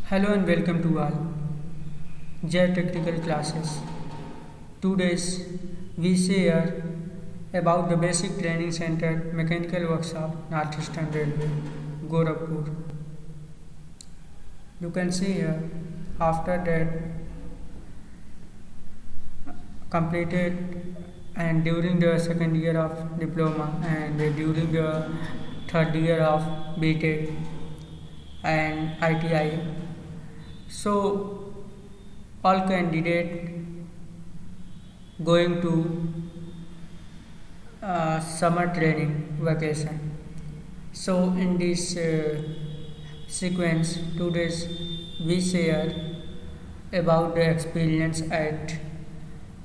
Hello and welcome to all JER Technical Classes. Today's we share about the Basic Training Center Mechanical Workshop, North Eastern Railway, Gorakhpur. You can see here after that completed and during the second year of diploma and during the third year of BTech and ITI. So all candidate going to summer training vacation. So in this sequence today's we share about the experience at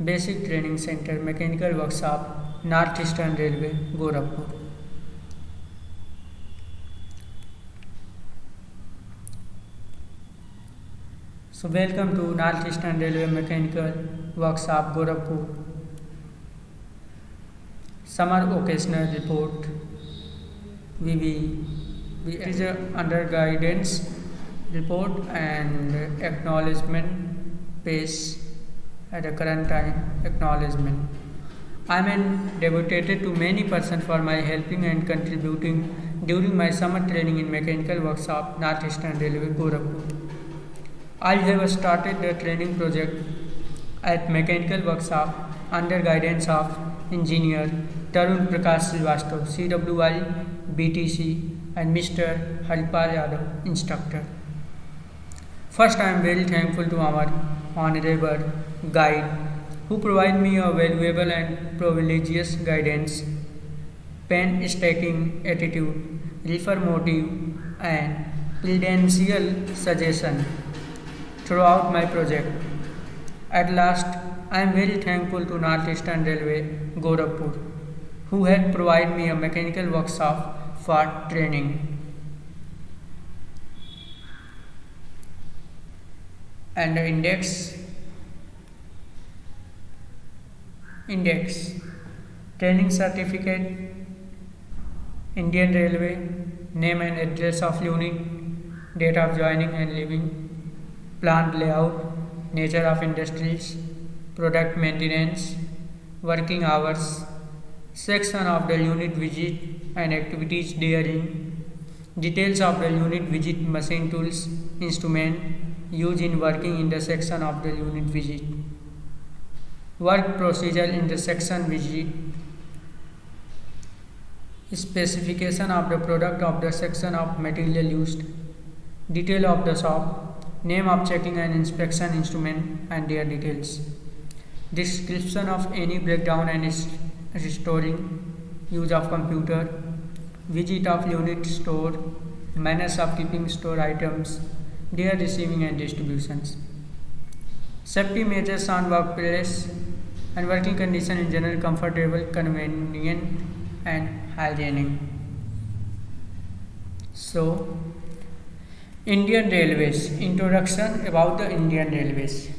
Basic Training Center Mechanical Workshop, North Eastern Railway, Gorakhpur. So welcome to North Eastern Railway Mechanical Workshop, Gorakhpur. Summer Occasional Report. It is under guidance report and acknowledgement page at the current time. Acknowledgement. I am devoted to many persons for my helping and contributing during my summer training in Mechanical Workshop, North Eastern Railway, Gorakhpur. I have started the training project at Mechanical Workshop under guidance of Engineer Tarun Prakash Srivastava, CWI, BTC and Mr. Haripal Yadav, Instructor. First, I am very thankful to our honorable guide who provide me a valuable and privilegious guidance, painstaking attitude, reformative and prudential suggestion throughout my project. At last, I am very thankful to North Eastern Railway, Gorakhpur, who had provided me a mechanical workshop for training. And the index training certificate, Indian Railway, name and address of unit, date of joining and leaving, plant layout, nature of industries, product maintenance, working hours, section of the unit visit and activities therein, details of the unit visit, machine tools, instrument used in working in the section of the unit visit, work procedure in the section visit, specification of the product of the section of material used, detail of the shop, name of checking and inspection instrument and their details, description of any breakdown and restoring, use of computer, visit of unit store, manners of keeping store items, their receiving and distributions, safety measures on workplace and working condition in general, comfortable, convenient and hygienic. So Indian Railways, introduction about the Indian Railways.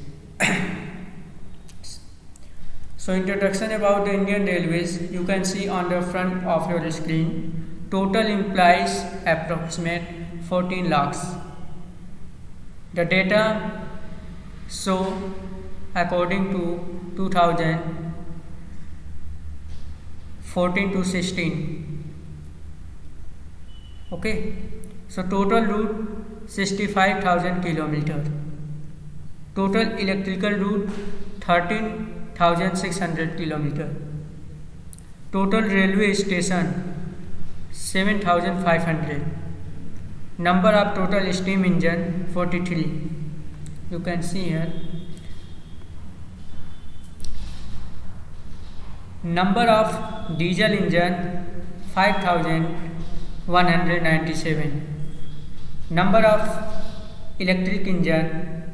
So introduction about the Indian Railways, you can see on the front of your screen, total employees approximate 14 lakhs. The data show according to 2014 to 16. Okay, so total route 65,000 kilometer. Total electrical route 13,600 kilometer. Total railway station 7,500. Number of total steam engine 43. You can see here. Number of diesel engine 5,197. Number of electric engine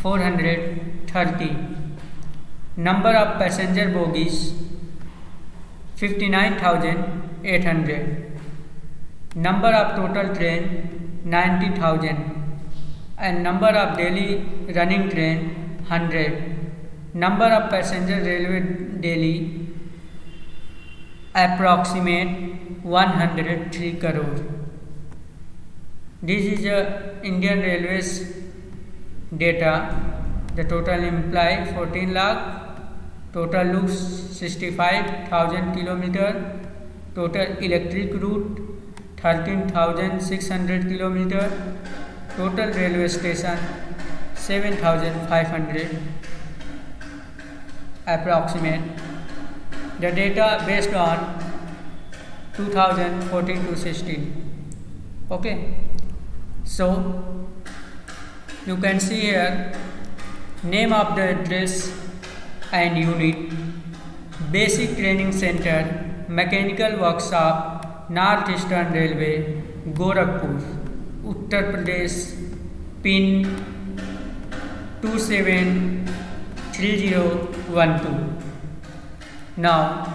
430. Number of passenger bogies 59,800. Number of total train 90,000 and number of daily running train 100. Number of passenger railway daily approximate 103 crore. This is Indian Railways data. The total employee 14 lakh, total loops 65,000 kilometer, total electric route 13,600 kilometer, total railway station 7,500 approximate. The data based on 2014 to 16. Okay, so you can see here name of the address and unit, basic training center, mechanical workshop, North Eastern Railway, Gorakhpur, Uttar Pradesh, pin 273012. Now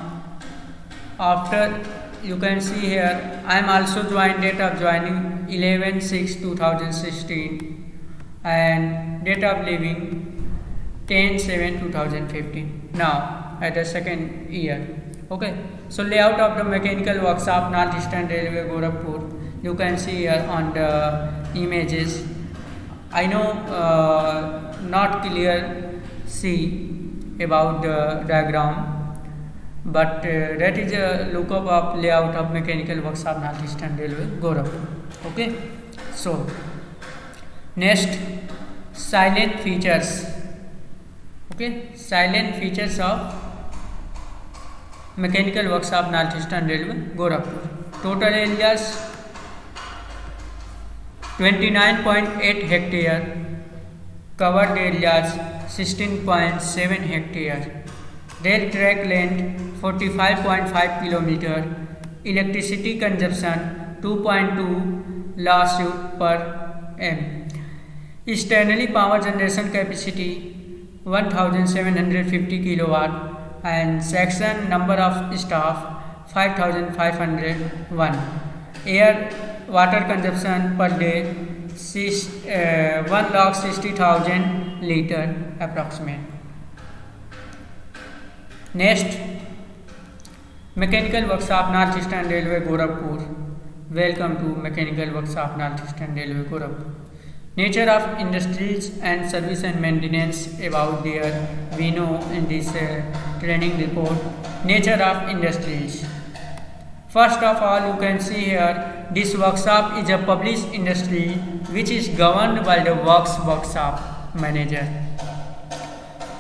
after you can see here I am also joined, date of joining 11/6/2016 and date of leaving 10/7/2015. Now at the second year. Okay, so layout of the mechanical workshop, North Eastern Railway, Gorakhpur. You can see here on the images. I know not clear see about the diagram, but that is a lookup of layout of mechanical workshop, North Eastern Railway, Gorakhpur. Okay, so next, silent features. Okay, silent features of mechanical workshop, North Eastern Railway, Gorakhpur. Total areas 29.8 hectare, covered areas 16.7 hectare, rail track length 45.5 km, electricity consumption 2.2 lawsuit per m, externally power generation capacity 1750 kilowatt, and section number of staff 5501, air water consumption per day 1,60,000 liter approximate. Next, mechanical workshop, North Eastern Railway, Gorakhpur. Welcome to mechanical workshop, North Eastern Railway, Gorakhpur. Nature of industries and service and maintenance about there we know in this training report. Nature of industries. First of all, you can see here this workshop is a published industry which is governed by the works workshop manager,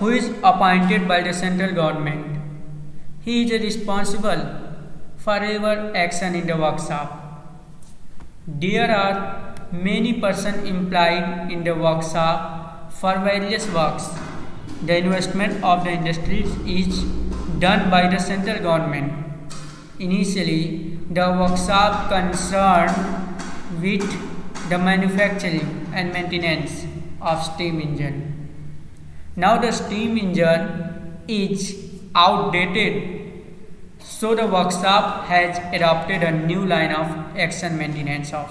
who is appointed by the central government. He is responsible for every action in the workshop. There are many persons employed in the workshop for various works. The investment of the industries is done by the central government. Initially, the workshop concerned with the manufacturing and maintenance of steam engine. Now the steam engine is outdated, so the workshop has adopted a new line of action, maintenance of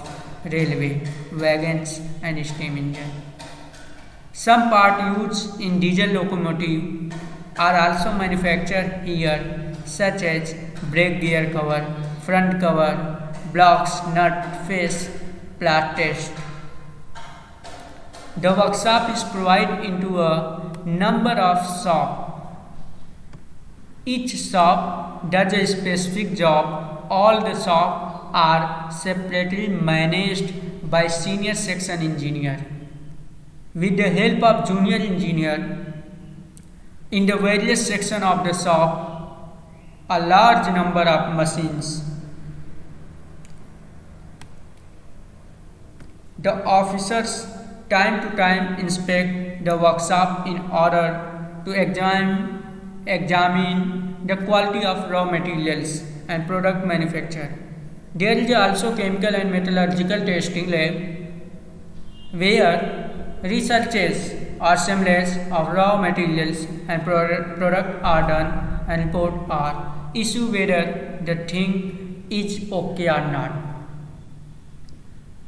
railway, wagons and steam engine. Some parts used in diesel locomotive are also manufactured here, such as brake gear cover, front cover, blocks, nut, face, plat test. The workshop is divided into a number of shops. Each shop does a specific job. All the shops are separately managed by senior section engineer with the help of junior engineer. In the various sections of the shop, a large number of machines. The officers time to time inspect the workshop in order to examine the quality of raw materials and product manufacture. There is also chemical and metallurgical testing lab where researches or assemblies of raw materials and product are done and report are issued whether the thing is okay or not.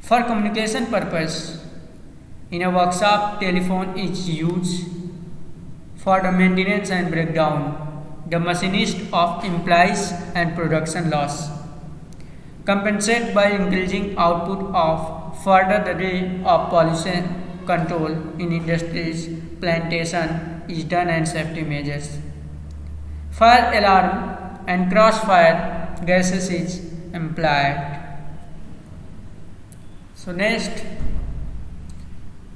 For communication purpose, in a workshop, telephone is used for the maintenance and breakdown. the machinist of implies and production loss. Compensate by increasing output of further the rate of pollution control in industries, plantation is done and safety measures. Fire alarm and crossfire gases is employed. So next,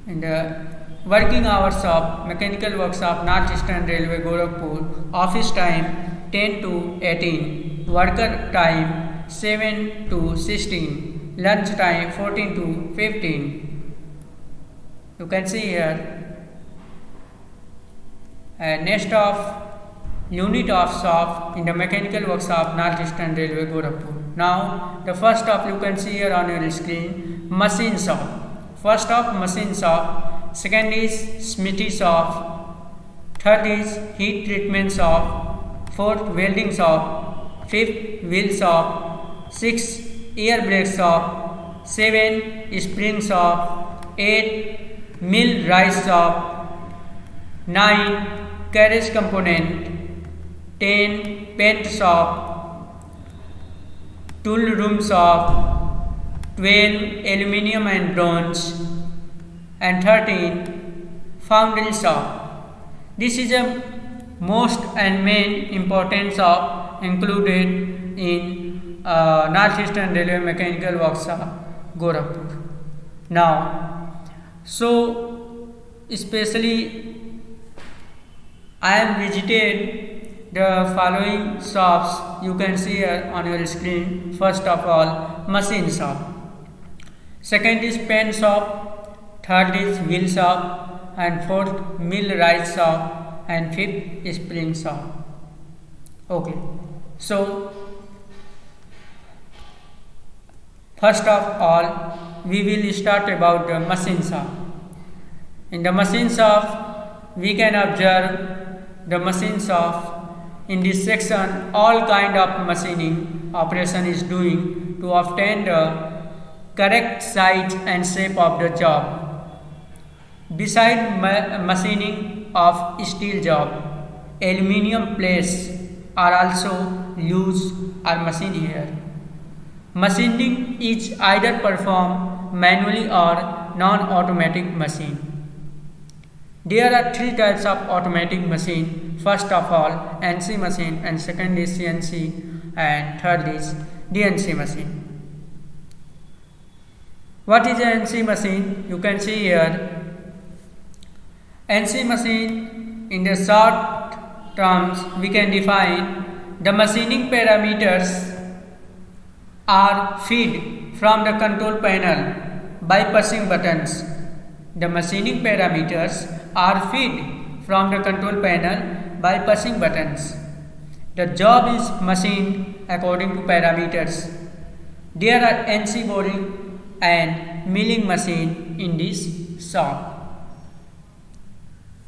in the working hours of mechanical workshop North Eastern Railway Gorakhpur, office time 10 to 18, worker time 7 to 16, lunch time 14 to 15. You can see here. And next of unit of shop in the mechanical workshop North Eastern Railway Gorakhpur. Now the first of you can see here on your screen, machine shop. First of machine shop, second is smithy shop, third is heat treatment shop, fourth welding shop, fifth wheel shop, sixth air brake shop, seven spring shop, eight mill rice shop, 9 carriage component, 10 paint shop, tool room shop, 12 aluminium and bronze, and 13 foundry shop. This is a most and main important shop included in North Eastern Railway Mechanical Workshop Gorakhpur. Now, so especially I am visited the following shops you can see here on your screen. First of all, machine shop. Second is pen shop, third is wheel shop, and fourth mill rice shop, and fifth spring shop. Okay, so first of all we will start about the machine shop. In the machine shop we can observe the machine shop. In this section all kind of machining operation is doing to obtain the correct size and shape of the job. Beside machining of steel job, aluminium plates are also used or machined here. Machining is either performed manually or non-automatic machine. There are three types of automatic machine. First of all, NC machine, and second is CNC, and third is DNC machine. What is an NC machine? You can see here. NC machine, in the short terms, we can define the machining parameters are fed from the control panel by pressing buttons. The machining parameters are fed from the control panel by pressing buttons. The job is machined according to parameters. There are NC boring and milling machine in this shop.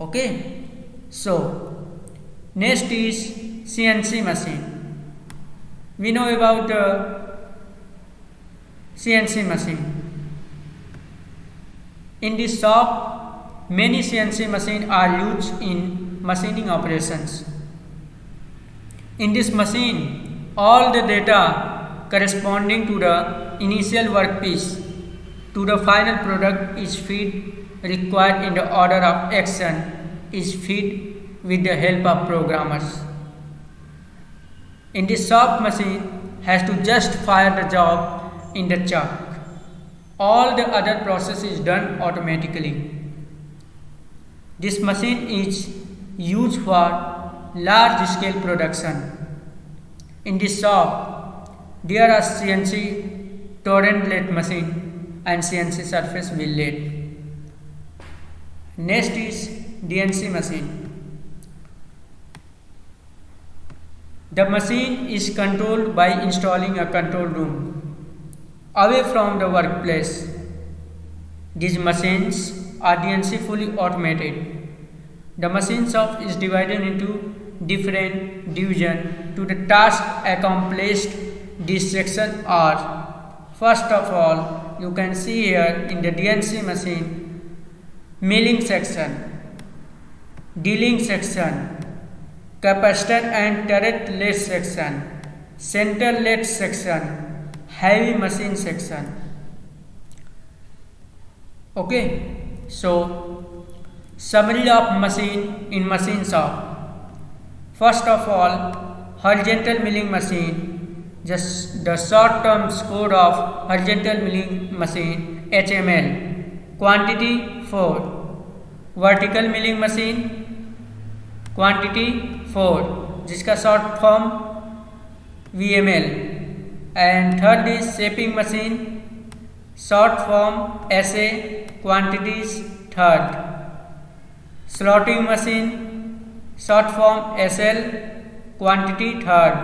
Okay, so next is CNC machine. We know about the CNC machine. In this shop, many CNC machines are used in machining operations. In this machine, all the data corresponding to the initial workpiece to the final product is fed required in the order of action is fed with the help of programmers. In this shop, machine has to just fire the job in the chuck. All the other process is done automatically. This machine is used for large scale production. In this shop, there are CNC torrent lathe machine and CNC surface wheel lathe. Next is DNC machine. The machine is controlled by installing a control room away from the workplace. These machines are DNC fully automated. The machine shop is divided into different divisions to the task accomplished. This section are, first of all, you can see here in the DNC machine, milling section, dealing section, capacitor and turret led section, central led section, heavy machine section. Okay, so summary of machine in machine shop. First of all, horizontal milling machine, just the short term code of horizontal milling machine HML, quantity 4. Vertical milling machine, quantity 4, जिसका short form VML. And third is shaping machine, short form SA, quantities third. Slotting machine, short form SL, quantity third.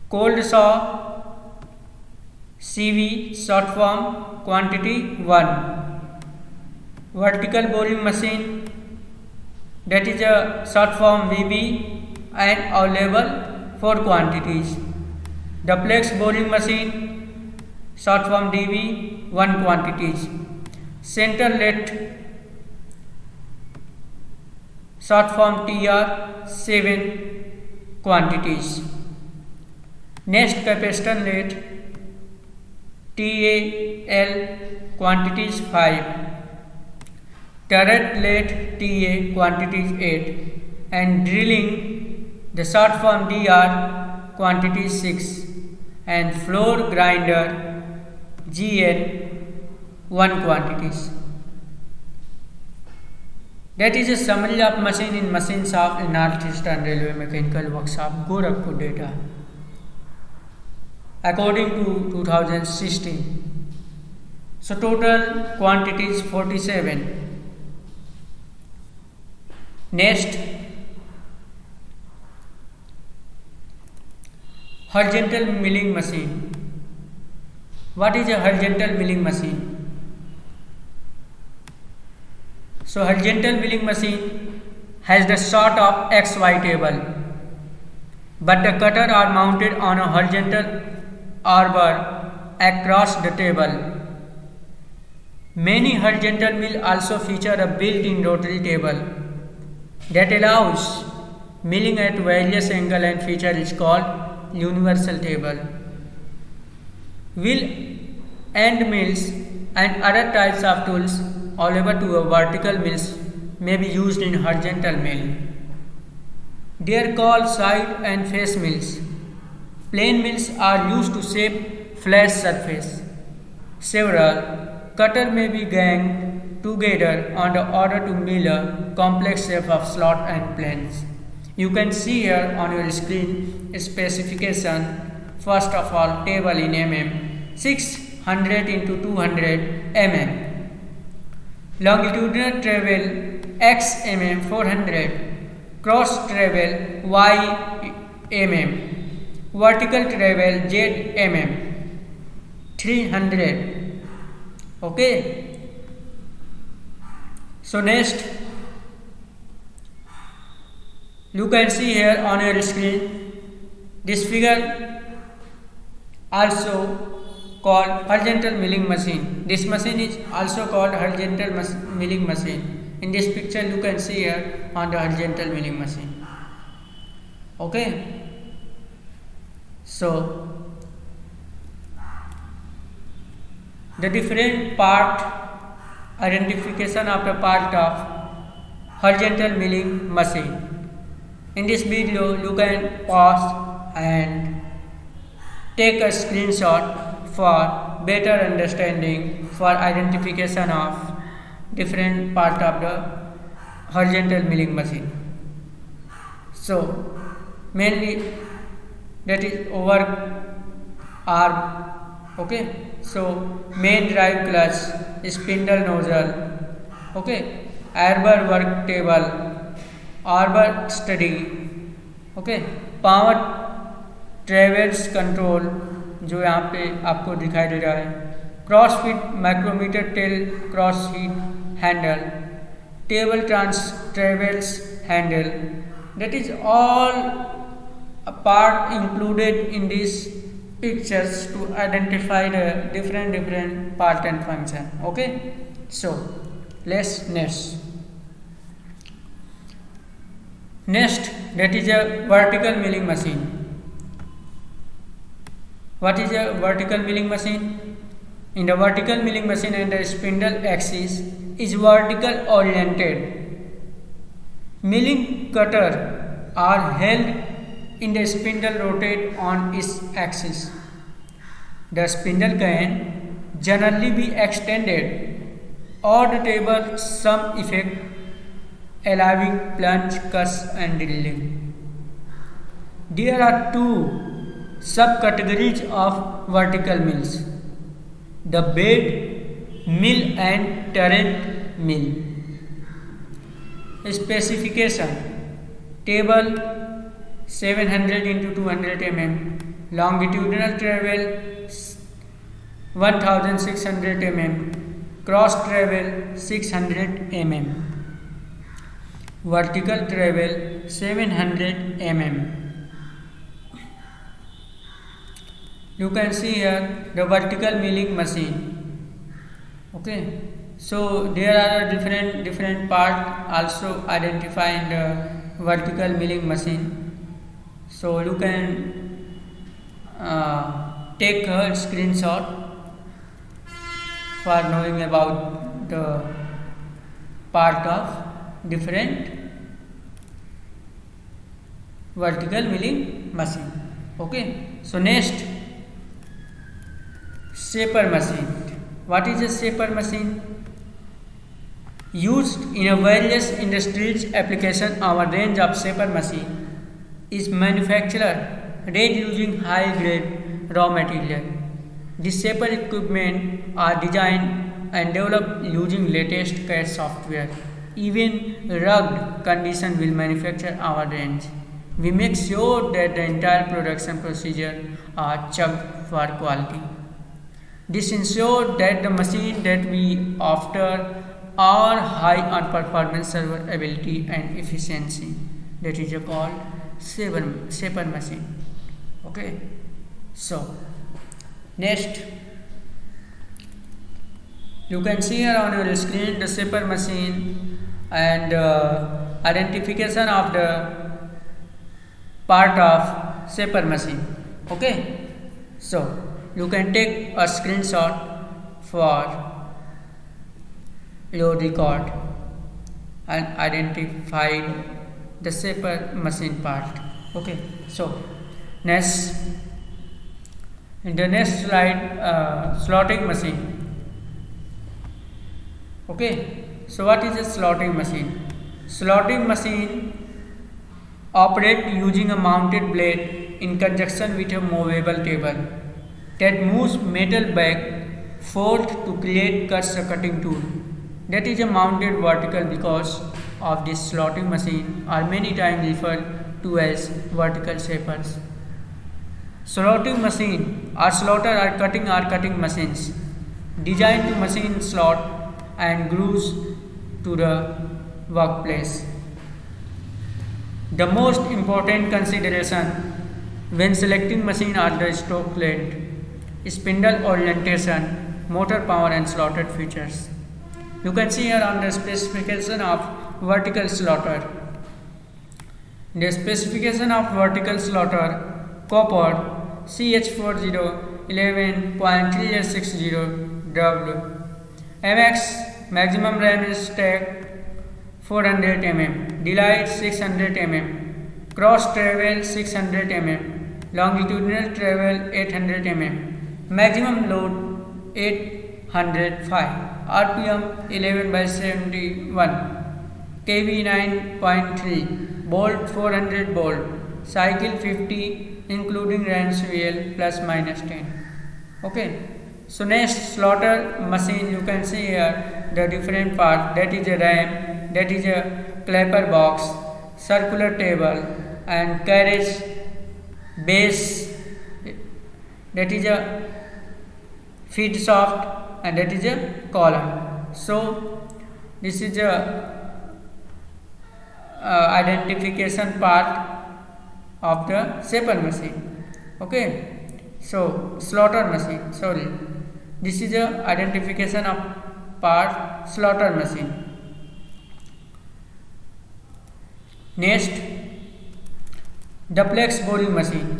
Cold saw CV, short form quantity 1. Vertical boring machine, that is a short form VB and available 4 quantities. Duplex boring machine, short form DB, 1 quantities. Center led, short form TR, 7 quantities. Next, capacitor led, TAL, quantities 5. Turret led TA, quantities 8. And drilling, the short form DR, quantities 6. And floor grinder GN, 1 quantities. That is a summary of machine in machine shop in Northeastern Railway Mechanical Workshop, Gorakhpur data according to 2016. So total quantities 47. Next, horizontal milling machine. What is a horizontal milling machine? So horizontal milling machine has the sort of XY table, but the cutter are mounted on a horizontal arbor across the table. Many horizontal mill also feature a built-in rotary table that allows milling at various angle and feature is called universal table. Wheel end mills and other types of tools available to a vertical mills may be used in horizontal mill. They are called side and face mills. Plane mills are used to shape flat surface. Several cutter may be ganged together on the order to mill a complex shape of slot and planes. You can see here on your screen specification. First of all, table in mm, 600 into 200 mm. Longitudinal travel x mm 400, cross travel y mm, vertical travel z mm 300. Okay. So next, you can see here on your screen this figure also called horizontal milling machine. This machine is also called horizontal milling machine. In this picture you can see here on the horizontal milling machine. Okay. So the different part identification of the part of horizontal milling machine. In this video you can pause and take a screenshot for better understanding, for identification of different part of the horizontal milling machine. So mainly that is over arm. Okay. So main drive clutch, spindle nozzle, okay, arbor work table, arbor study, okay, power traverse control जो यहाँ पे आपको दिखाई दे रहा है, cross feed micrometer tail cross heat handle, table traverse handle. That is all a part included in these pictures to identify the different part and function. Okay. So let's Next, that is a vertical milling machine. What is a vertical milling machine? In the vertical milling machine, and the spindle axis is vertical oriented. Milling cutter are held in the spindle rotate on its axis. The spindle can generally be extended or the table some effect, allowing plunge, cuts and drilling. There are two subcategories of vertical mills: the bed mill and turret mill. Specification: table 700 into 200 mm, longitudinal travel 1600 mm, cross travel 600 mm, vertical travel 700 mm. You can see here the vertical milling machine. Okay, so there are different part also identified in the vertical milling machine. So you can take a screenshot for knowing about the part of different vertical milling machine. Okay, so next, shaper machine. What is a shaper machine? Used in a various industries application, our range of shaper machine is manufactured using high grade raw material. The shaper equipment are designed and developed using latest CAD software. Even rugged condition will manufacture our range. We make sure that the entire production procedure are checked for quality. This ensures that the machine that we after are high on performance, servability and efficiency. That is called shaper machine. Okay, so next, you can see here on your screen the shaper machine and identification of the part of shaper machine. Okay, so you can take a screenshot for your record and identify the shaper machine part. Okay, so next, in the next slide, slotting machine. Okay, so what is a slotting machine? Slotting machine operate using a mounted blade in conjunction with a movable table that moves metal back forth to create cuts, a cutting tool. That is a mounted vertical because of this slotting machine are many times referred to as vertical shapers. Slotting machine or slotter are cutting machines designed to machine slot and grooves to the workplace. The most important consideration when selecting machine are the stroke length, spindle orientation, motor power and slotted features. You can see here on the specification of vertical slotter. The specification of vertical slotter, copper CH40 11.360W, MX maximum RAM stack 400 mm, delight 600 mm, cross travel 600 mm, longitudinal travel 800 mm, maximum load 805, RPM 11/71, kV 9.3, bolt 400 bolt, cycle 50 including range wheel plus minus 10. Okay, so next, slaughter machine. You can see here the different part. That is a ram, that is a clapper box, circular table and carriage base, that is a feed shaft and that is a column. So this is a identification part of the shaper machine. Okay, so slaughter machine, sorry, this is a identification of part slaughter machine. Next, Duplex boring machine.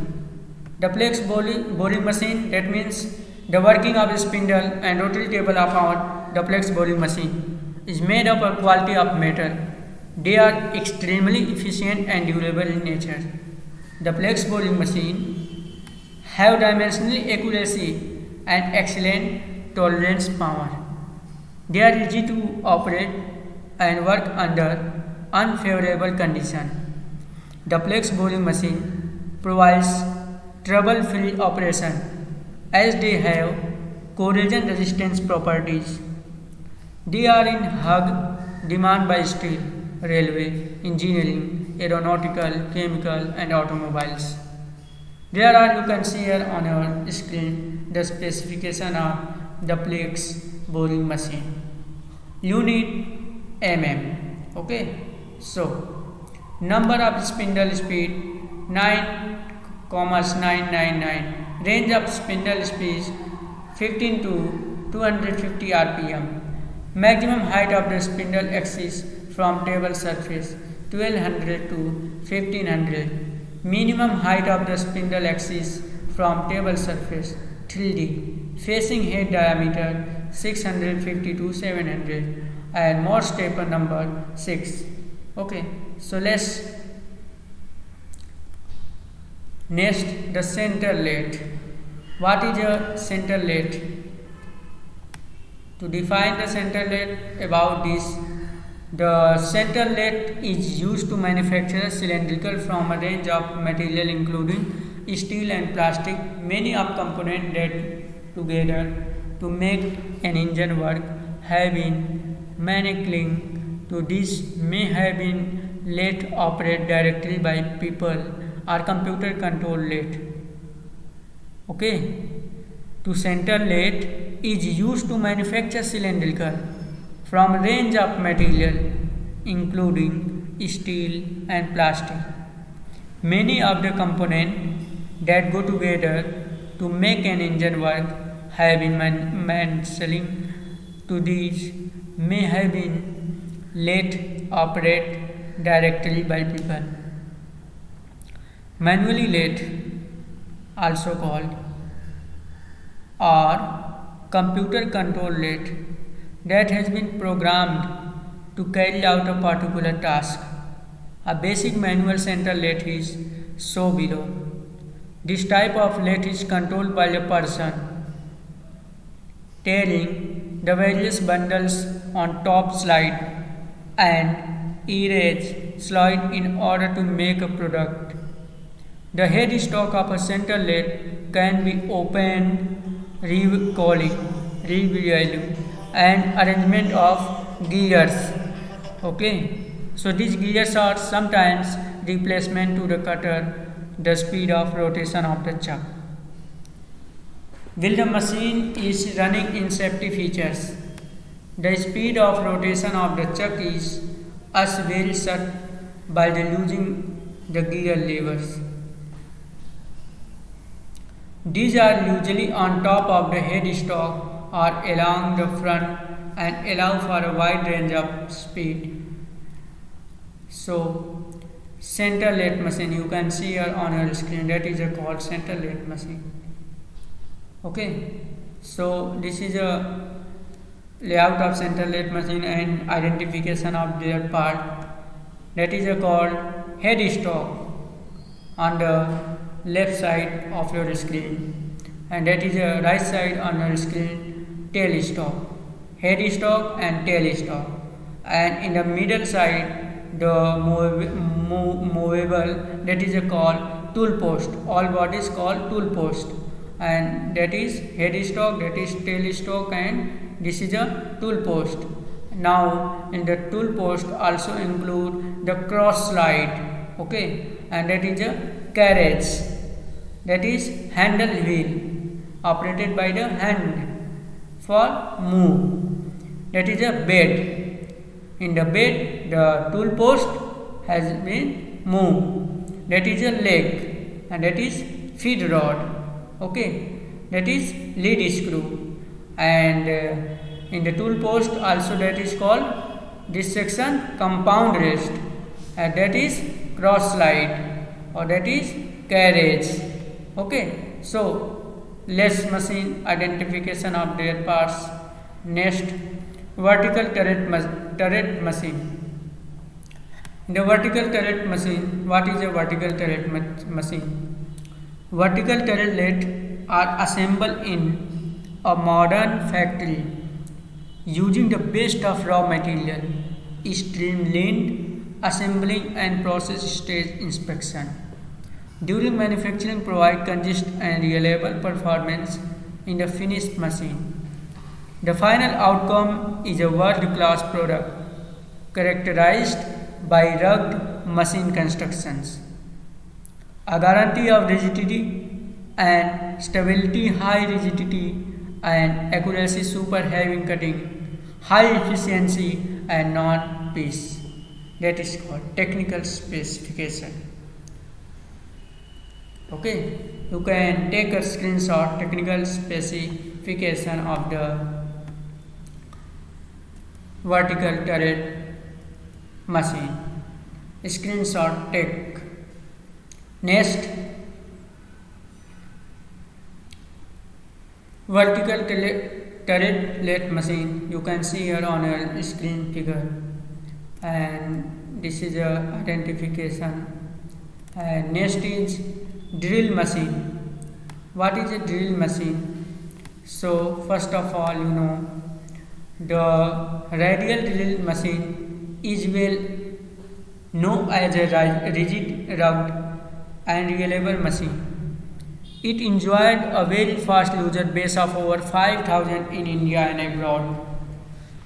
Duplex boring machine, that means the working of a spindle and rotary table of our duplex boring machine is made of a quality of metal. They are extremely efficient and durable in nature. Duplex boring machine have dimensional accuracy and excellent tolerance power. They are easy to operate and work under unfavorable conditions. Duplex boring machine provides trouble-free operation as they have corrosion resistance properties. They are in high demand by steel, railway, engineering, aeronautical, chemical and automobiles. There are, you can see here on your screen, the specification of duplex boring machine. You need okay. So number of spindle speed 9,999, range of spindle speed 15 to 250 rpm, maximum height of the spindle axis from table surface 1200 to 1500, minimum height of the spindle axis from table surface 3D, facing head diameter 650 to 700 and Morse taper number 6. Okay, so let's next the center lathe. What is a center lathe? To define the center lathe, about this, the center lathe is used to manufacture cylindrical from a range of material including steel and plastic. Many of components that together to make an engine work have been manipulating to this may have been lathe operated directly by people or computer controlled lathe. Okay, to center lathe is used to manufacture cylindrical from a range of material including steel and plastic. Many of the components that go together to make an engine work have been manufacturing to these may have been lathe operated directly by people. Manually lathe, also called, or computer controlled lathe, that has been programmed to carry out a particular task. A basic manual center lathe is shown below. This type of lathe is controlled by a person tearing the various bundles on top slide and erase slide in order to make a product. The headstock of a center lathe can be opened, revolving, and arrangement of gears. Okay, so these gears are sometimes replacement to the cutter, the speed of rotation of the chuck. While the machine is running in safety features, the speed of rotation of the chuck is as very short by the losing the gear levers. These are usually on top of the headstock or along the front and allow for a wide range of speed. So, center lathe machine, you can see here on your screen, that is called center lathe machine. Okay, so this is a layout of center lathe machine and identification of their part. That is called headstock on the left side of your screen, and that is a right side on your screen, tailstock, headstock and tailstock, and in the middle side the movable, that is called tool post. All bodies called tool post, and that is headstock, that is tailstock, and this is a tool post. Now in the tool post also include the cross slide, okay, and that is a carriage, that is handle wheel operated by the hand for move, that is a bed. In the bed the tool post has been moved, that is a leg, and that is feed rod, okay, that is lead screw, and in the tool post also that is called this section compound rest, and that is cross slide, or that is carriage. Okay, so let's machine identification of their parts. Next, vertical turret machine. In the vertical turret machine, what is a vertical turret machine? Vertical turrets are assembled in a modern factory using the best of raw material, streamlined assembling and process stage inspection. During manufacturing, provide consistent and reliable performance in the finished machine. The final outcome is a world-class product characterized by rugged machine constructions, a guarantee of rigidity and stability, high rigidity and accuracy, super heavy cutting, high efficiency and non-piece. That is called technical specification. Okay, you can take a screenshot technical specification of the vertical turret machine. Screenshot take. Next, vertical turret machine. You can see here on your screen figure, and this is a identification. And next is drill machine. What is a drill machine? So first of all, you know, the radial drill machine is well known as a rigid, rugged and reliable machine. It enjoyed a very fast user base of over 5,000 in India and abroad.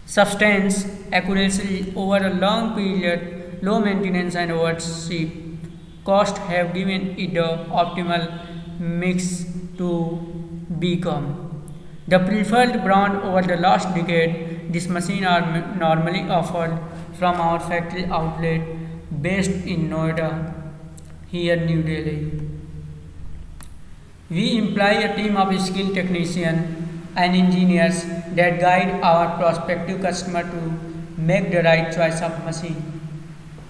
Substance accuracy over a long period, low maintenance and overseas cost have given it the optimal mix to become the preferred brand over the last decade. This machine are normally offered from our factory outlet based in Noida, here New Delhi. We employ a team of skilled technicians and engineers that guide our prospective customer to make the right choice of machine.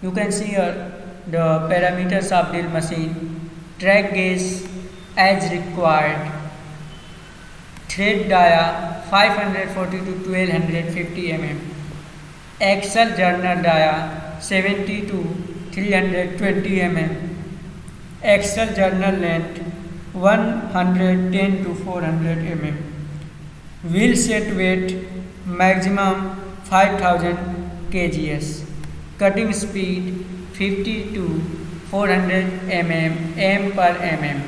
You can see here the parameters of drill machine: track gauge as required, thread dia 540 to 1250 mm, axle journal dia 70 to 320 mm, axle journal length 110 to 400 mm, wheel set weight maximum 5000 kgs, cutting speed 50 to 400 mm m per mm,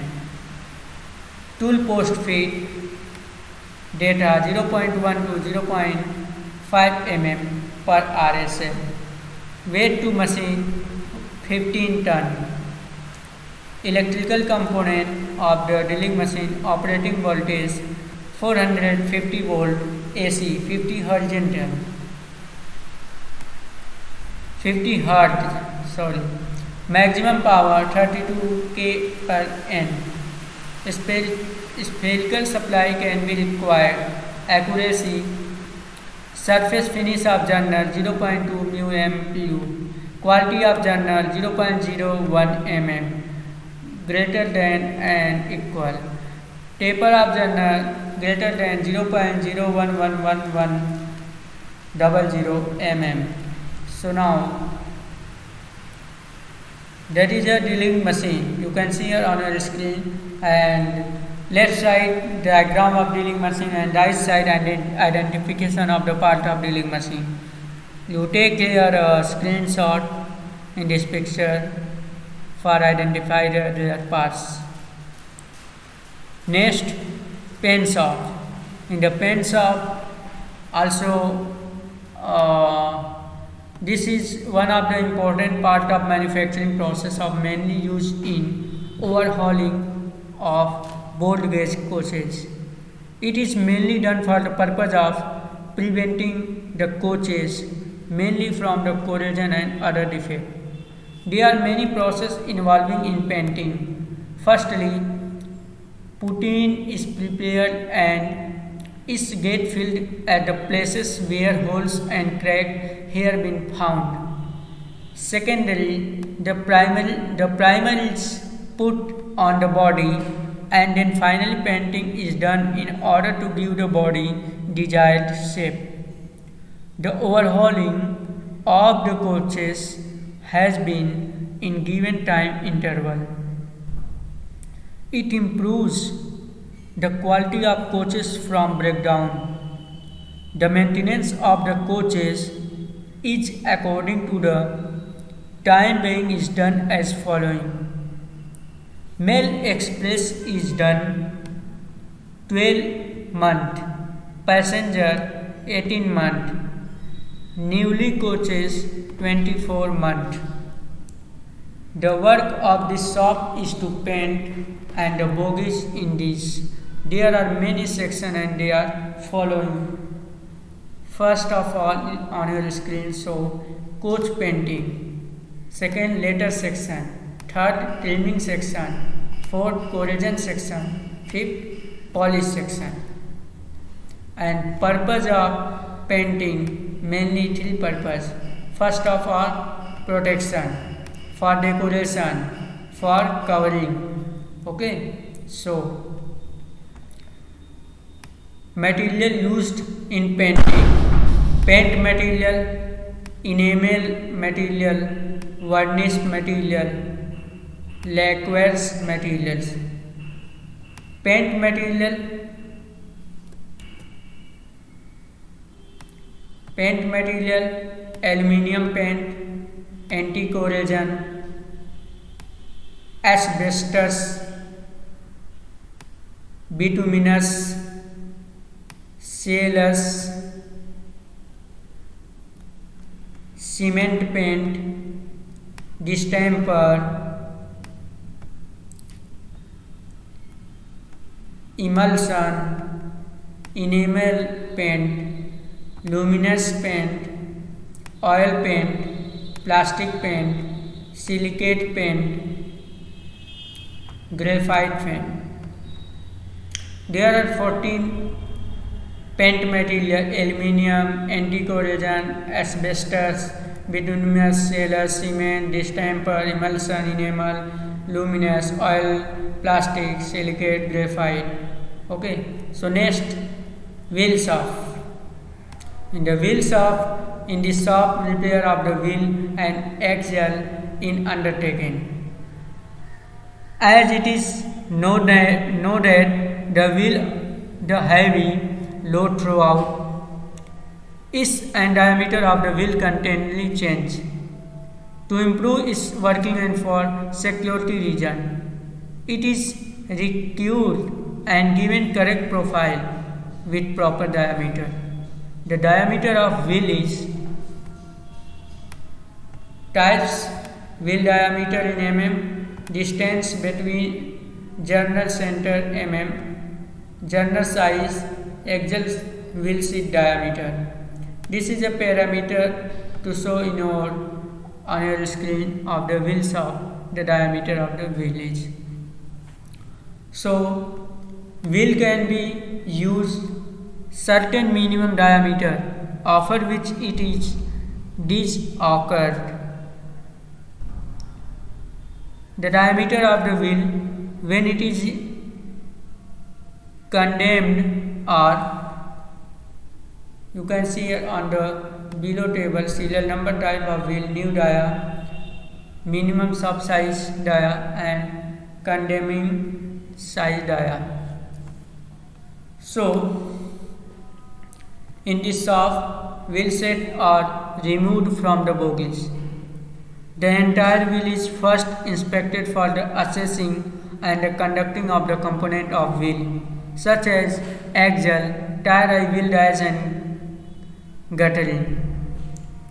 tool post feet data 0.1 to 0.5 mm per RSM, weight to machine 15 ton, electrical component of the drilling machine, operating voltage 450 volt AC, 50 horizontal, 50 hertz, maximum power 32 k per n. Spherical supply can be required. Accuracy, surface finish of journal 0.2 mu. Quality of journal 0.01 mm, greater than and equal. Taper of journal greater than 0.011100 mm. So now that is a drilling machine. You can see here on your screen, and left side diagram of drilling machine and right side identification of the part of drilling machine. You take here a screenshot in this picture for identify their parts. Next, pen shop. In the pen shop also this is one of the important part of manufacturing process of mainly used in overhauling of board gauge coaches. It is mainly done for the purpose of preventing the coaches mainly from the corrosion and other defect. There are many processes involving in painting. Firstly, putin is prepared and is get filled at the places where holes and cracks have been found. Secondly, The primer is put on the body, and then finally painting is done in order to give the body desired shape. The overhauling of the coaches has been in given time interval. It improves the quality of coaches from breakdown. The maintenance of the coaches is according to the time being is done as following. Mail Express is done 12 month, passenger 18 month, newly coaches 24 month. The work of this shop is to paint and the bogies in this. There are many sections and they are following. First of all, on your screen show coach painting, second letter section, third trimming section, fourth corrosion section, fifth polish section. And purpose of painting, mainly three purpose. First of all, protection, for decoration, for covering. Okay, so material used in painting: paint material, enamel material, varnish material, lacquers materials. Paint material: aluminium paint, anti-corrosion, asbestos, bituminous, cellulose, cement paint, distemper, emulsion, enamel paint, luminous paint, oil paint, plastic paint, silicate paint, graphite paint. There are 14 paint material: aluminium, anti-corrosion, asbestos, bituminous, cellulose, cement, distemper, emulsion, enamel, luminous, oil, plastic, silicate, graphite. Okay, so next, wheel shop. In the shop, repair of the wheel and axle in undertaken. As it is known that the heavy load throughout, its and diameter of the wheel continually change. To improve its working and for security reason, it is recued and given correct profile with proper diameter. The diameter of wheel is types: wheel diameter in mm, distance between journal center mm, journal size, axle wheel seat diameter. This is a parameter to show on your screen of the wheel shop, the diameter of the wheel is. So wheel can be used certain minimum diameter after which it is disoccurred. The diameter of the wheel when it is condemned are, you can see here on the below table, serial number, type of wheel, new dia, minimum sub size dia and condemning size dia. So in this shop, wheel set are removed from the bogies. The entire wheel is first inspected for the assessing and the conducting of the component of wheel, such as axle, tire, wheel dies and guttering.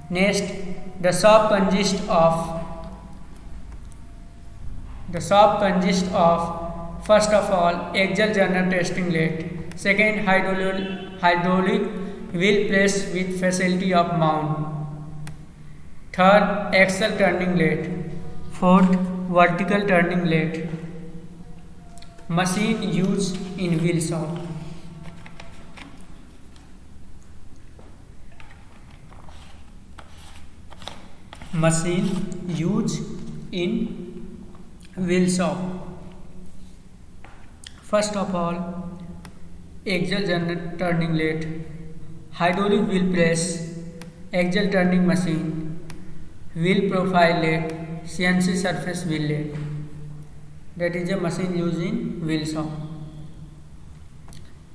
Next, the shop consists of first of all axle journal testing lathe, second hydraulic wheel press with facility of mount, third axle turning lathe, fourth vertical turning lathe. Machine used in wheel shop. Machine used in wheel shop. First of all, axial turning lathe, hydraulic wheel press, axial turning machine, wheel profile lathe, CNC surface wheel lathe. That is a machine used in wheel shop.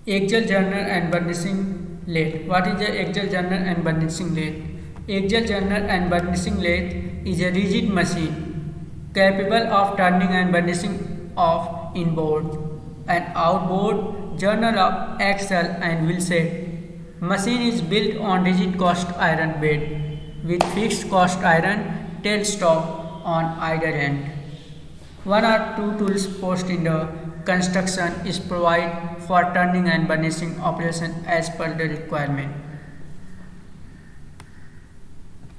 Axial journal and burnishing lathe. What is the axial journal and burnishing lathe? Axial journal and burnishing lathe is a rigid machine capable of turning and burnishing of inboard and outboard journal of axle and wheel set. Machine is built on rigid cast iron bed with fixed cast iron tailstock on either end. One or two tools post in the construction is provided for turning and burnishing operation as per the requirement.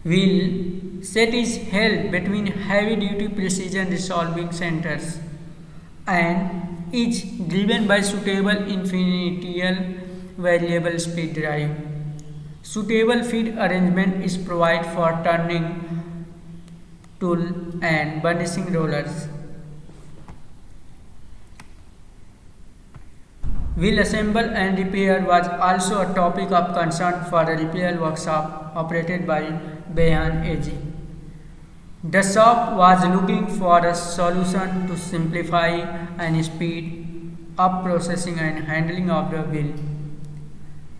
Wheel set is held between heavy duty precision resolving centers and is driven by suitable infinitial variable speed drive. Suitable feed arrangement is provided for turning tool and burnishing rollers. Wheel assemble and repair was also a topic of concern for a repair workshop operated by Bayan AG. The shop was looking for a solution to simplify and speed up processing and handling of the wheel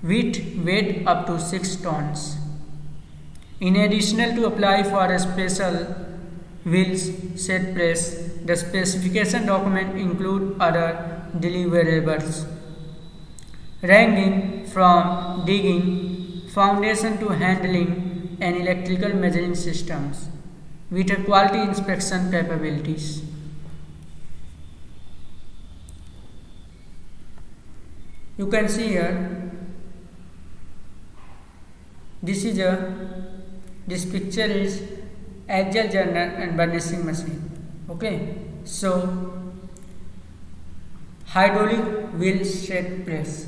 with weight up to 6 tons. In addition to apply for a special wheels set press, the specification document include other deliverables ranging from digging foundation to handling and electrical measuring systems with a quality inspection capabilities. You can see here, this picture is axial journal and burnishing machine. Okay, so hydraulic wheel set press.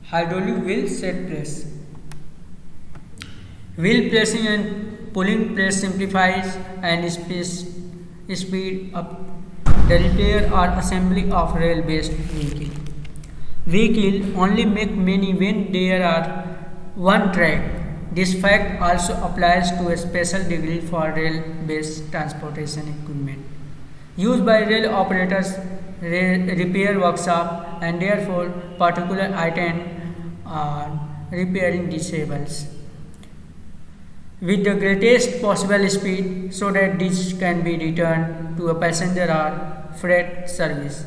Hydraulic wheel set press. Wheel pressing and pulling press simplifies and speed up the repair or assembly of rail-based vehicle. Vehicle only make many when there are one track. This fact also applies to a special degree for rail-based transportation equipment used by rail operators, repair workshop, and therefore particular item repairing disables with the greatest possible speed so that this can be returned to a passenger or freight service.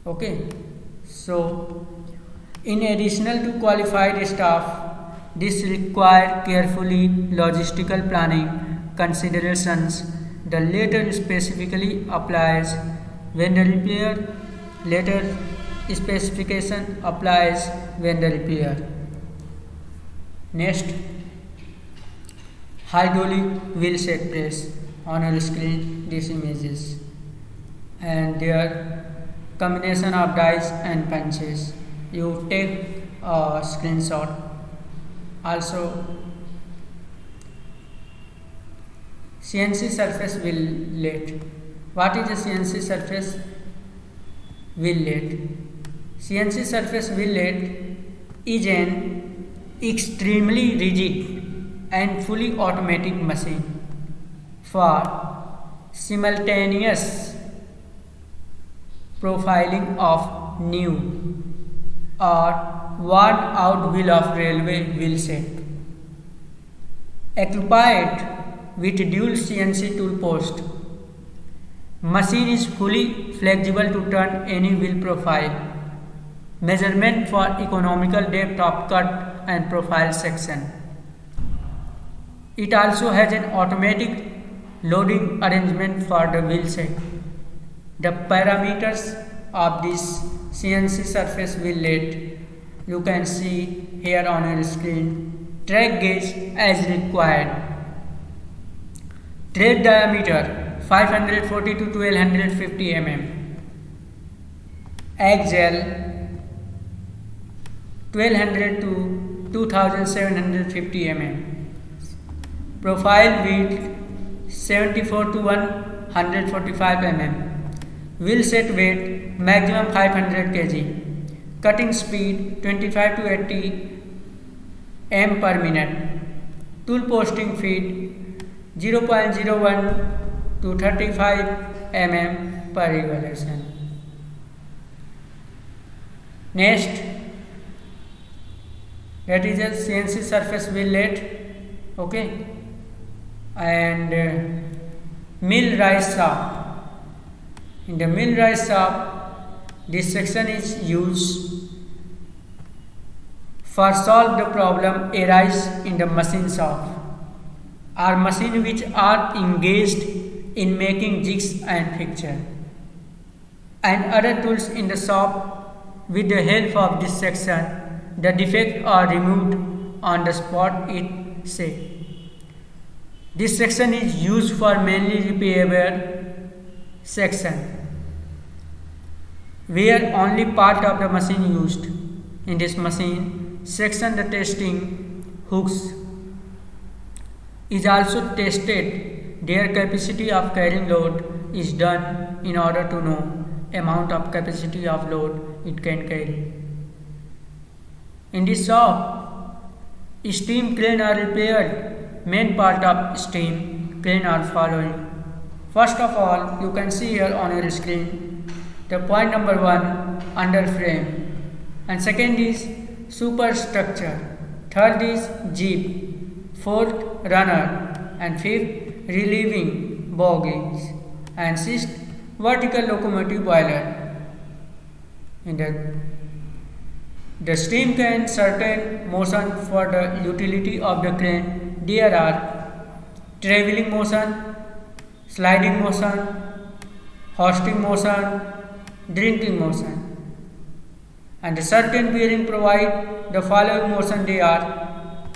Okay, so in addition to qualified staff, this requires carefully logistical planning considerations. The latter specifically applies when the repair, later specification applies when the repair. Next, hydraulic wheel set press. On your screen these images and their combination of dies and punches. You take a screenshot. Also, CNC surface wheel lathe. What is a CNC surface wheel lathe? CNC surface wheel lathe is an extremely rigid and fully automatic machine for simultaneous profiling of new or worn out wheel of railway wheel set. Equipped with dual CNC tool post, machine is fully flexible to turn any wheel profile. Measurement for economical depth of cut and profile section. It also has an automatic loading arrangement for the wheel set. The parameters of this CNC surface wheel lathe you can see here on your screen. Track gauge as required. Tread diameter 540 to 1250 mm. Axial 1200 to 2750 mm. Profile width 74 to 145 mm. Wheel set weight maximum 500 kg. Cutting speed 25 to 80 m per minute. Tool posting feet 0.01 to 35 mm per revolution. Next, that is a CNC surface wheel lathe, okay, and mill rise shaft. In the mill rise shaft, this section is used for solve the problem arise in the machine shop or machine which are engaged in making jigs and fixture and other tools in the shop. With the help of this section, the defects are removed on the spot it say. This section is used for mainly repairable section, where only part of the machine used. In this machine section, the testing hooks is also tested. Their capacity of carrying load is done in order to know amount of capacity of load it can carry. In this shop, steam crane are repaired. Main part of steam crane are following. First of all, you can see here on your screen the point number 1 under frame, and second is superstructure, third is jeep, fourth runner, and fifth relieving bogies, and sixth vertical locomotive boiler. In the steam can certain motion for the utility of the crane. There are traveling motion, sliding motion, hoisting motion, drinking motion, and the certain bearing provide the following motion. They are: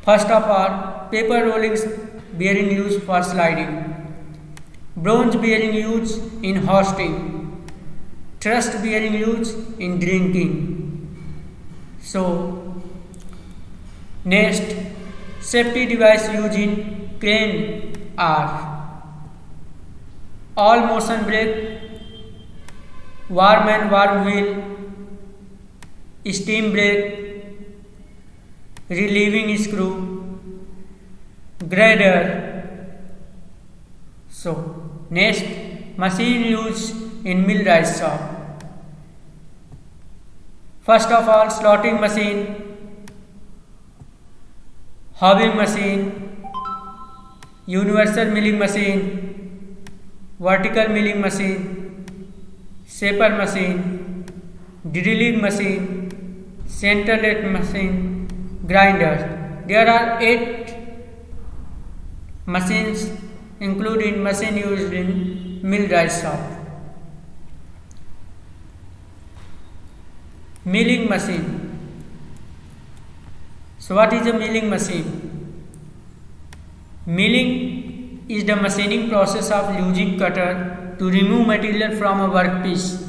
first of all, paper rolling bearing used for sliding, bronze bearing used in hoisting, thrust bearing used in drinking. So, next, safety device used in crane are all motion brake, worm and worm wheel, steam brake, relieving screw, grader. So, next, machine used in mill rise shop. First of all, slotting machine, hobbing machine, universal milling machine, vertical milling machine, shaper machine, drilling machine, center lathe machine, grinder. There are 8 machines including machine used in mill rise shop. Milling machine. So what is a milling machine? Milling is the machining process of using cutter to remove material from a workpiece,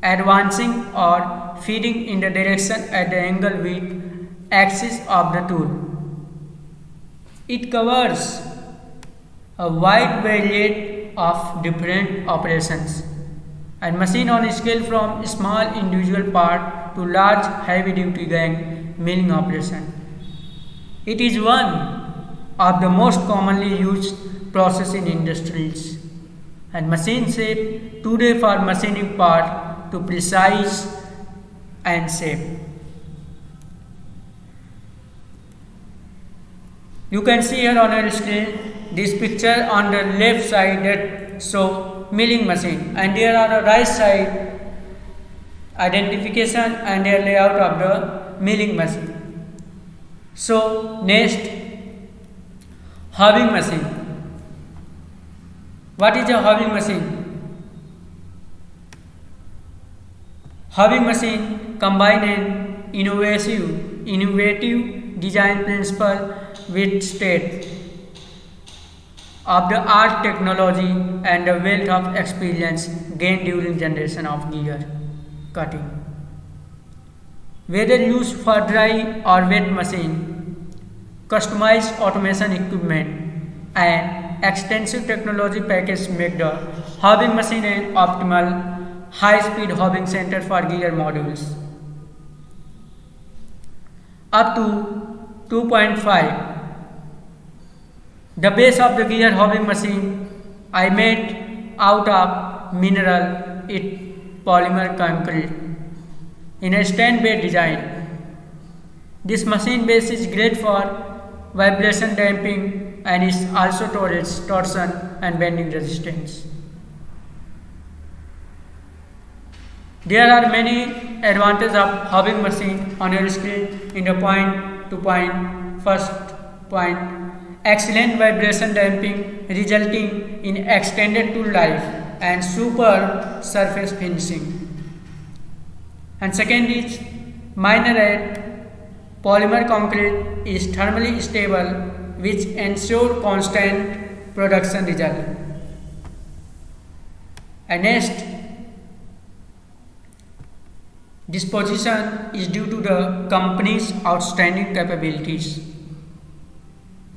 advancing or feeding in the direction at the angle with axis of the tool. It covers a wide variety of different operations and machine on scale from small individual part to large heavy duty gang milling operation. It is one of the most commonly used process in industries, and machine shape today for machining part to precise and shape. You can see here on your screen this picture on the left side that show milling machine, and there are the right side identification and their layout of the milling machine. So next, hobbing machine. What is a hobbing machine? Hobbing machine combine an innovative design principle with state of the art technology and the wealth of experience gained during generation of gear cutting. Whether used for dry or wet machine, customized automation equipment, and extensive technology package make the hobbing machine an optimal high-speed hobbing center for gear modules. Up to 2.5. The base of the gear hobbing machine I made out of mineral it polymer concrete in a stand-based design. This machine base is great for vibration damping and is also tolerance, torsion and bending resistance. There are many advantages of hobbing machine on your screen in the point to point. First point, excellent vibration damping resulting in extended tool life and super surface finishing. And second is Mineral polymer concrete is thermally stable which ensure constant production result. And next, this position is due to the company's outstanding capabilities.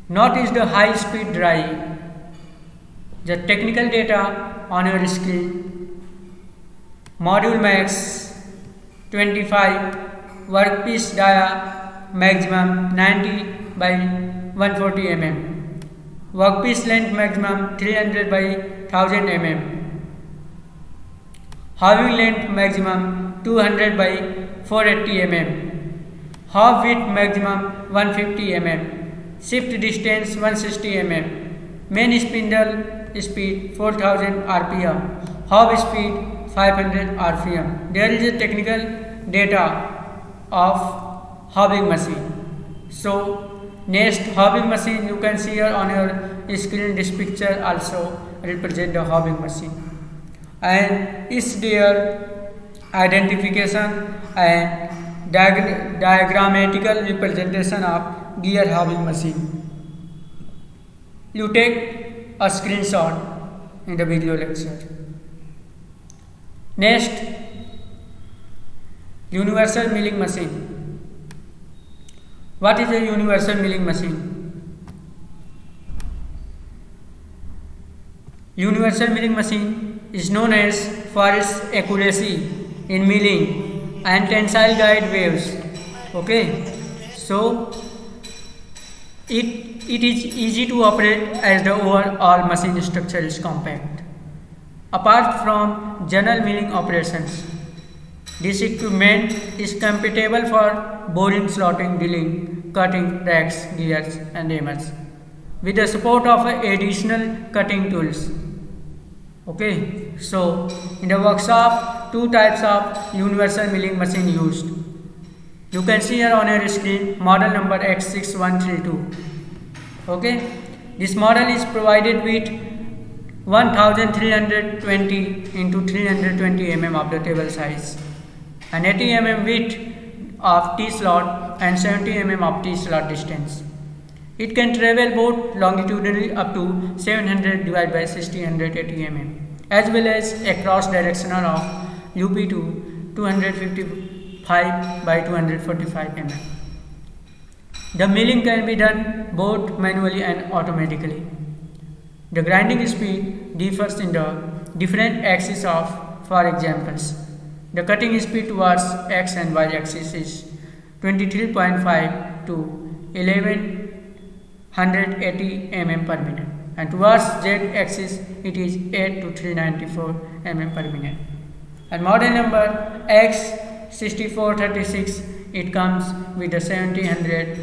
Notice the high speed drive. The technical data on your screen. Module max 25, workpiece dia maximum 90 by 140 mm, workpiece length maximum 300 by 1000 mm, hobbing length maximum 200 by 480 mm, hob width maximum 150 mm, shift distance 160 mm, main spindle speed 4000 rpm, hob speed 500 rpm. There is a technical data of hobbing machine. So next, hobbing machine, you can see here on your screen. This picture also represent the hobbing machine and is their identification and diagrammatical representation of gear hobbing machine. You take a screenshot in the video lecture. Next, universal milling machine. What is a universal milling machine? Universal milling machine is known as for its accuracy in milling and tensile guide waves. Okay, so it is easy to operate as the overall machine structure is compact. Apart from general milling operations, this equipment is compatible for boring, slotting, drilling, cutting, racks, gears and hammers with the support of additional cutting tools. Okay, so in the workshop, two types of universal milling machine used. You can see here on your screen model number X6132. Okay, this model is provided with 1320 into 320 mm of the table size, an 80 mm width of T-slot and 70 mm of T-slot distance. It can travel both longitudinally up to 700 divided by 1680 mm as well as across directional of UP to 255 by 245 mm. The milling can be done both manually and automatically. The grinding speed differs in the different axes of, for examples, the cutting speed towards X and Y axis is 23.5 to 1180 mm per minute, and towards Z axis it is 8 to 394 mm per minute. And model number X6436, it comes with a 100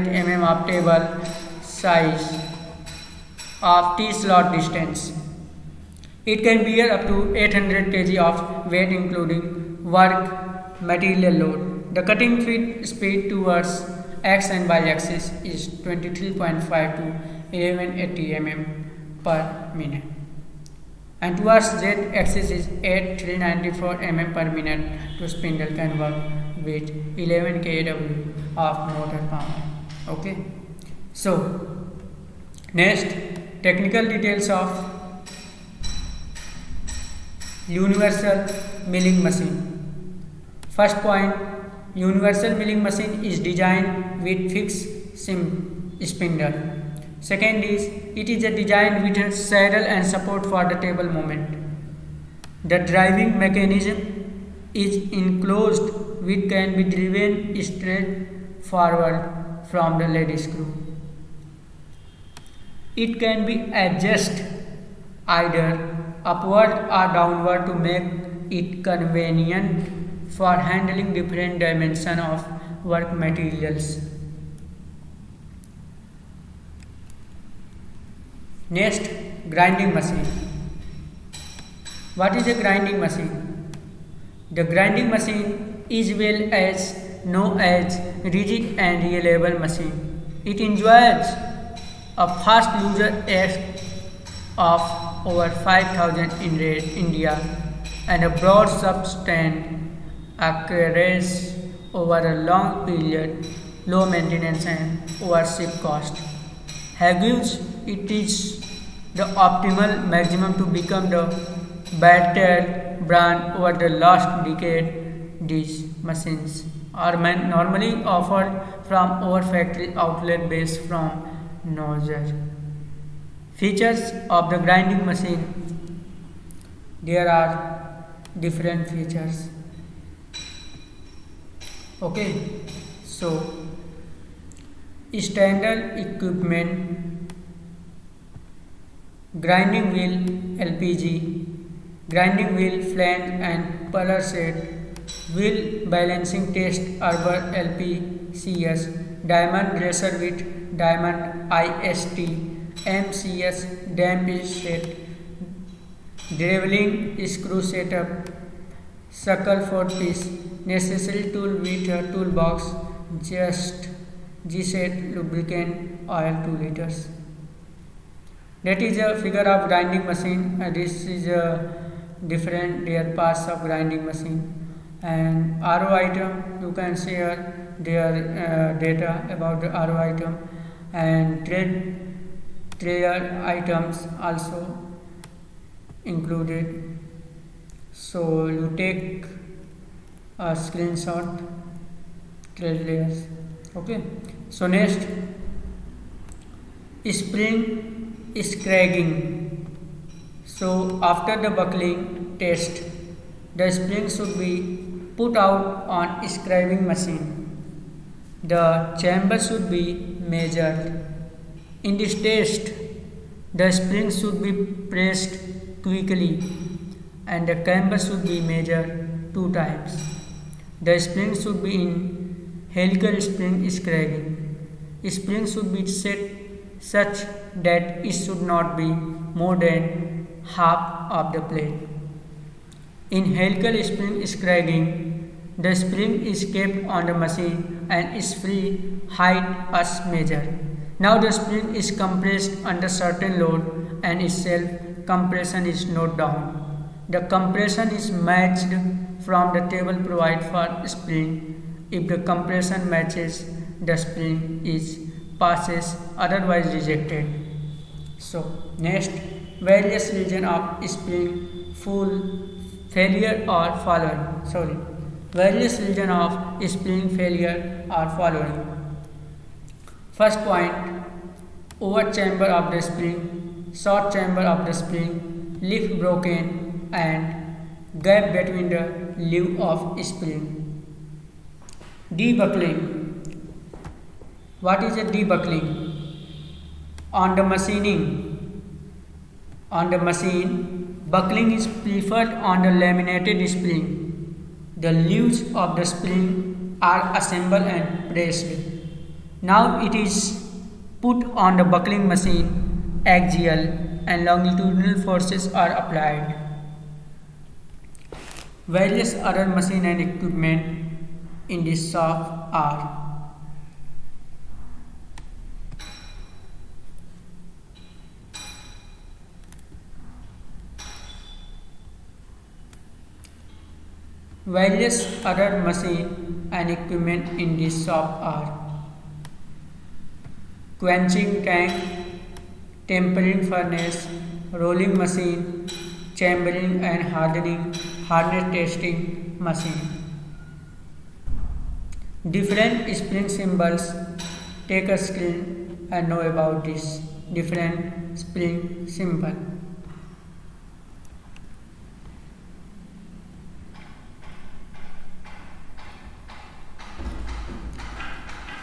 mm of table size of T-slot distance. It can bear up to 800 kg of weight including work material load. The cutting speed towards X and Y axis is 23.5 to 1180 mm per minute, and towards Z axis is 8394 mm per minute. To spindle can work with 11 kW of motor power. Okay, so next, technical details of universal milling machine. First point, universal milling machine is designed with fixed spindle. Second is, it is a designed with a saddle and support for the table movement. The driving mechanism is enclosed which can be driven straight forward from the lead screw. It can be adjusted either upward or downward to make it convenient for handling different dimensions of work materials. Next, grinding machine. What is a grinding machine? The grinding machine is well as known as rigid and reliable machine. It enjoys a fast user age of over 5,000 in India and a broad substance accuracy over a long period, low maintenance and ownership cost. Gives it is the optimal maximum to become the better brand over the last decade. These machines are normally offered from our factory outlet based from nozzle. Features of the grinding machine. There are different features. Okay, so standard equipment: grinding wheel LPG, grinding wheel flange and puller set, wheel balancing test Arbor LPCS, diamond dresser with diamond IST, MCS damp set, driveling screw setup, suckle 4 piece, necessary tool with a toolbox, just G-set lubricant oil 2 liters. That is a figure of grinding machine. This is a different their parts of grinding machine. And RO item, you can share their data about the RO item, and trailer items also included. So you take a screenshot trade layers. Okay, so next, spring scragging. So after the buckling test, the spring should be put out on scraping machine. The chamber should be measured. In this test, the spring should be pressed quickly and the camber should be measured 2 times. The spring should be in helical spring scragging. Spring should be set such that it should not be more than half of the plate. In helical spring scragging, the spring is kept on the machine and its free height is measured. Now the spring is compressed under certain load and its self compression is noted down. The compression is matched from the table provided for spring. If the compression matches, the spring is passes, otherwise rejected. So next, various region of spring full failure or following. Various region of spring failure are following. First point, over chamber of the spring, short chamber of the spring, leaf broken and gap between the leaf of spring. Debuckling. What is a debuckling? On the machine, buckling is preferred on the laminated spring. The leaves of the spring are assembled and pressed. Now it is put on the buckling machine, axial and longitudinal forces are applied. Various other machine and equipment in this shop are various other machine and equipment in this shop are quenching tank, tempering furnace, rolling machine, chambering and hardening, hardness testing machine. Different spring symbols take a screen and know about this different spring symbol.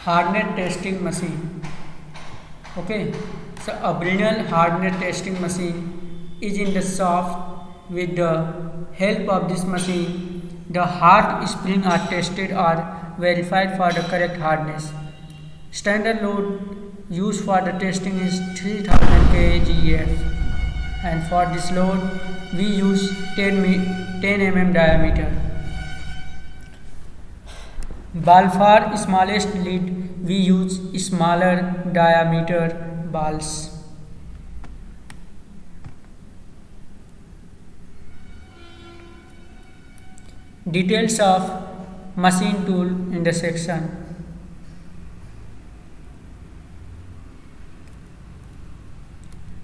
Hardnet testing machine. Okay, so a Brinell hardnet testing machine is in the shop. With the help of this machine, the hard springs are tested or verified for the correct hardness. Standard load used for the testing is 3000 kgf, and for this load we use 10 mm diameter. Ball for smallest lead we use smaller diameter balls. Details of machine tool in the section.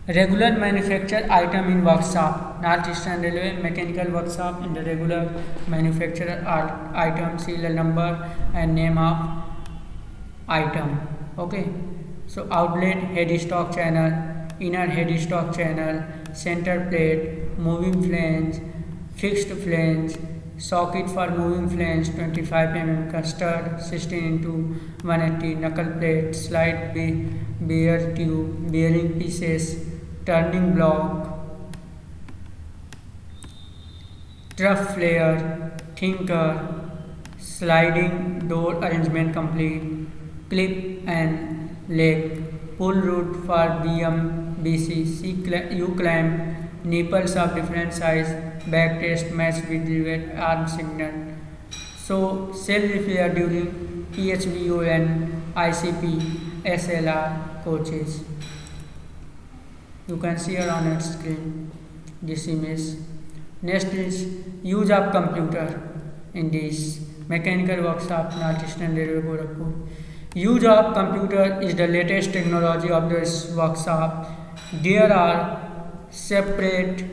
Regular manufacture item in workshop. North Eastern Railway mechanical workshop in the regular manufacturer item, serial number and name of item. Okay, so outlet head stock channel, inner head stock channel, center plate, moving flange, fixed flange, socket for moving flange 25 mm, custard 16 into 180, knuckle plate, slide bear tube, bearing pieces, turning block, trough flare, thinker, sliding door arrangement complete, clip and leg, pull root for BM, BC, U-clamp, nipples of different size, back test match with the arm signal. So cell repair during PHVO and ICP, SLR coaches. You can see here on your screen this image. Next is use of computer in this mechanical workshop, North Eastern Railway, Gorakhpur. Use of computer is the latest technology of this workshop. There are separate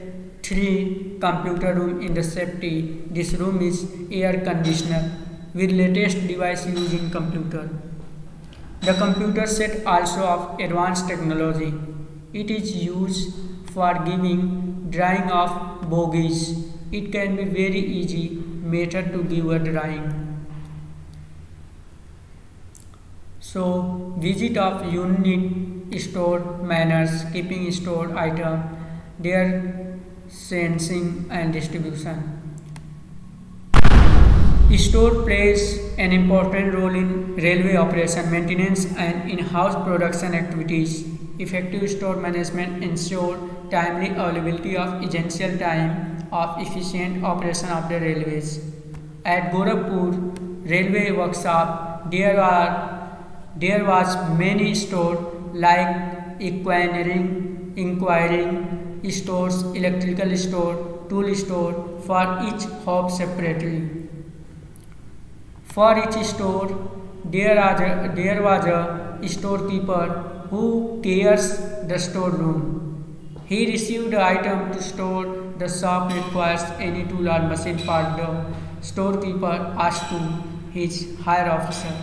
3 computer room in the safety. This room is air conditioner with latest device using computer. The computer set also of advanced technology. It is used for giving drawing of bogies. It can be very easy method to give a drawing. So visit of unit stored manners, keeping stored item, their sensing and distribution. Store plays an important role in railway operation, maintenance and in-house production activities. Effective store management ensures timely availability of essential time of efficient operation of the railways. At Gorakhpur Railway Workshop, there was many stores like inquiring stores, electrical store, tool store, for each hub separately. For each store, there was a storekeeper who cares the storeroom. He received the item to store. The shop requires any tool or machine part. The storekeeper asks to his higher officer.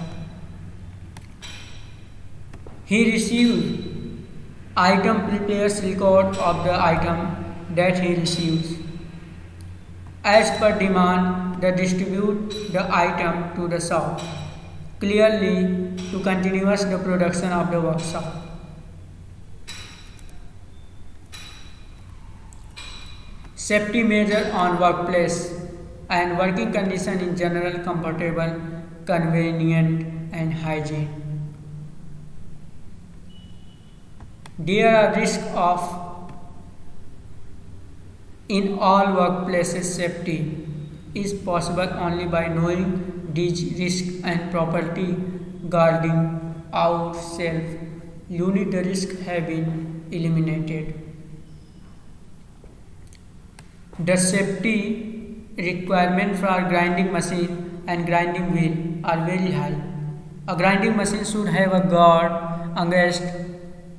He received item, prepares record of the item that he receives. As per demand, they distribute the item to the shop, clearly to continuous the production of the workshop. Safety measure on workplace and working condition in general comfortable, convenient and hygiene. There are risks of in all workplaces. Safety is possible only by knowing these risks and properly guarding ourselves. Unit the risk have been eliminated. The safety requirement for grinding machine and grinding wheel are very high. A grinding machine should have a guard against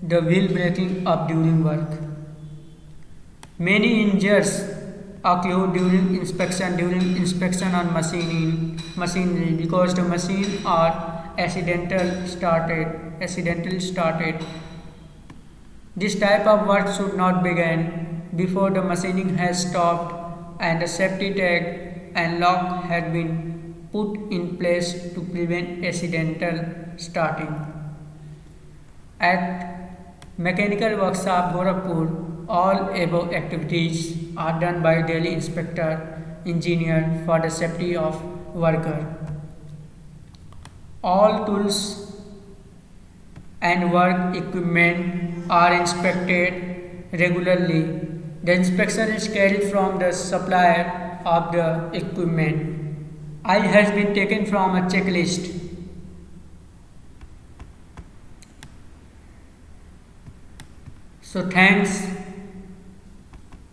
the wheel breaking up during work. Many injuries occur during inspection on machinery because the machine are accidental started accidentally started. This type of work should not begin before the machining has stopped and the safety tag and lock has been put in place to prevent accidental starting. At Mechanical Workshop Gorakhpur, all above activities are done by daily inspector engineer for the safety of worker. All tools and work equipment are inspected regularly. The inspection is carried from the supplier of the equipment. It has been taken from a checklist. So thanks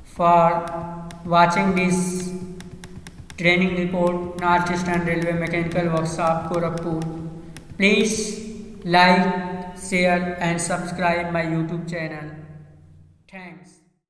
for watching this training report, North Eastern Railway Mechanical Workshop Gorakhpur. Please like, share and subscribe my YouTube channel. Thanks.